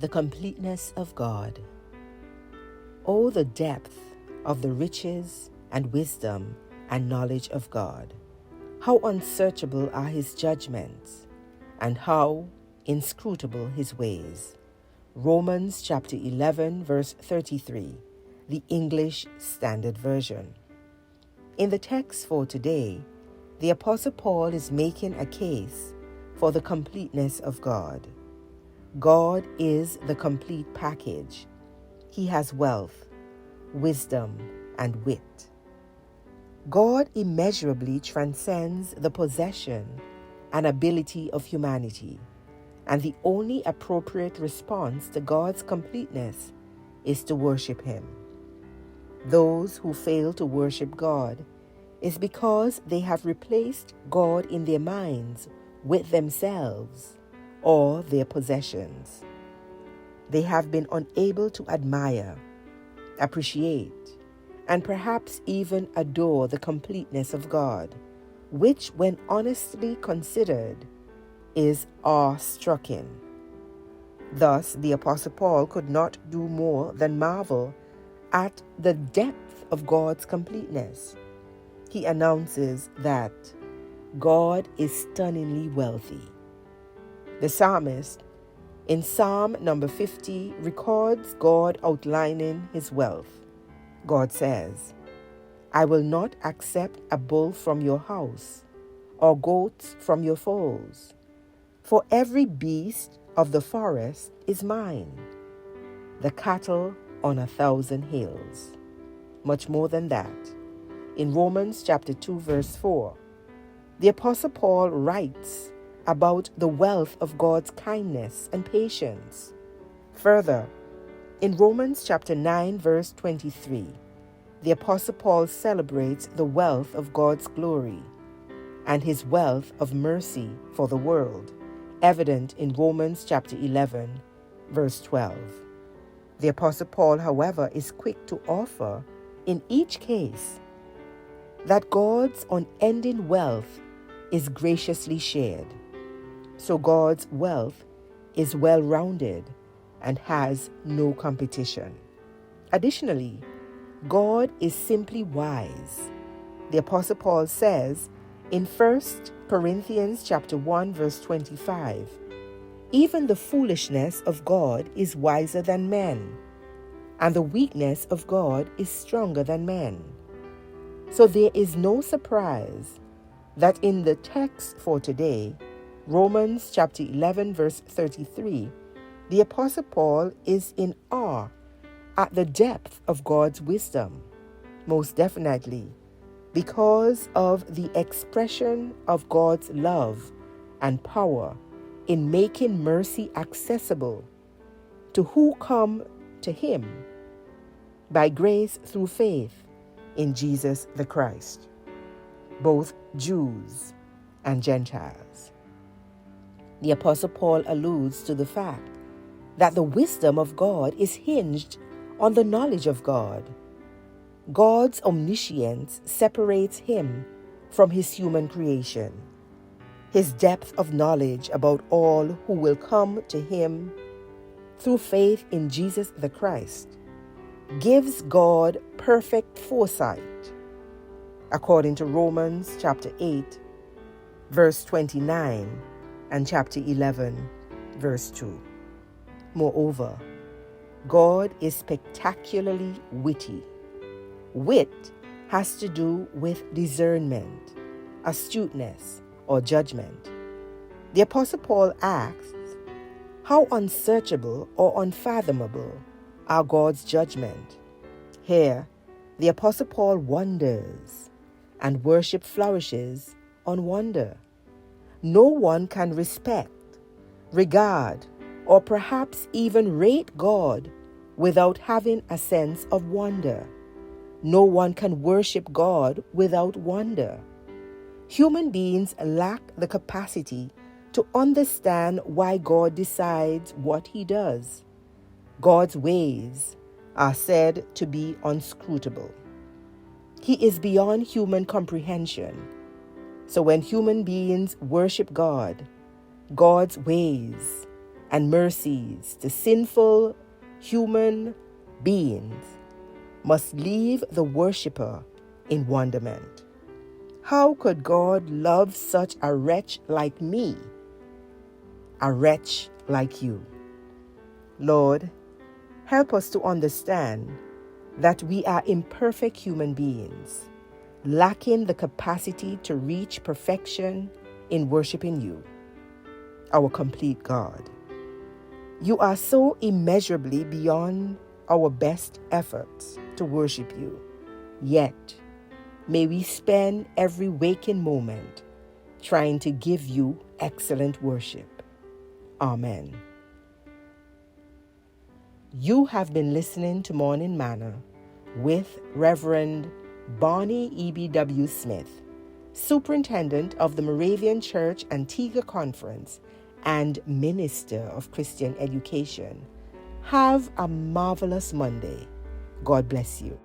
The completeness of God. Oh, the depth of the riches and wisdom and knowledge of God! How unsearchable are his judgments, and how inscrutable his ways. Romans chapter 11, verse 33, the English Standard Version. In the text for today, the Apostle Paul is making a case for the completeness of God. God is the complete package. He has wealth, wisdom, and wit. God immeasurably transcends the possession and ability of humanity, and the only appropriate response to God's completeness is to worship Him. Those who fail to worship God is because they have replaced God in their minds with themselves or their possessions. They have been unable to admire, appreciate, and perhaps even adore the completeness of God, which, when honestly considered, is awe-striking. Thus, the Apostle Paul could not do more than marvel at the depth of God's completeness. He announces that God is stunningly wealthy. The psalmist, in Psalm number 50, records God outlining his wealth. God says, "I will not accept a bull from your house, or goats from your folds, for every beast of the forest is mine, the cattle on 1,000 hills." Much more than that. In Romans chapter 2, verse 4, the Apostle Paul writes about the wealth of God's kindness and patience. Further, in Romans chapter 9, verse 23, the Apostle Paul celebrates the wealth of God's glory and his wealth of mercy for the world, evident in Romans chapter 11, verse 12. The Apostle Paul, however, is quick to offer, in each case, that God's unending wealth is graciously shared. So God's wealth is well-rounded and has no competition. Additionally, God is simply wise. The Apostle Paul says in 1 Corinthians chapter 1, verse 25, "Even the foolishness of God is wiser than men, and the weakness of God is stronger than men." So there is no surprise that in the text for today, Romans chapter 11, verse 33, the Apostle Paul is in awe at the depth of God's wisdom, most definitely because of the expression of God's love and power in making mercy accessible to who come to Him by grace through faith in Jesus the Christ, both Jews and Gentiles. The Apostle Paul alludes to the fact that the wisdom of God is hinged on the knowledge of God. God's omniscience separates Him from His human creation. His depth of knowledge about all who will come to Him through faith in Jesus the Christ gives God perfect foresight, according to Romans chapter 8, verse 29, and chapter 11, verse 2. Moreover, God is spectacularly witty. Wit has to do with discernment, astuteness, or judgment. The Apostle Paul asks, how unsearchable or unfathomable are God's judgment? Here, the Apostle Paul wonders, and worship flourishes on wonder. No one can respect, regard, or perhaps even rate God without having a sense of wonder. No one can worship God without wonder. Human beings lack the capacity to understand why God decides what He does. God's ways are said to be inscrutable. He is beyond human comprehension. So when human beings worship God, God's ways and mercies to sinful human beings must leave the worshiper in wonderment. How could God love such a wretch like me, a wretch like you? Lord, help us to understand that we are imperfect human beings, lacking the capacity to reach perfection in worshiping you, our complete God. You are so immeasurably beyond our best efforts to worship you. Yet, may we spend every waking moment trying to give you excellent worship. Amen. You have been listening to Morning Manna with Reverend Bonnie EBW Smith, Superintendent of the Moravian Church Antigua Conference and Minister of Christian Education. Have a marvelous Monday. God bless you.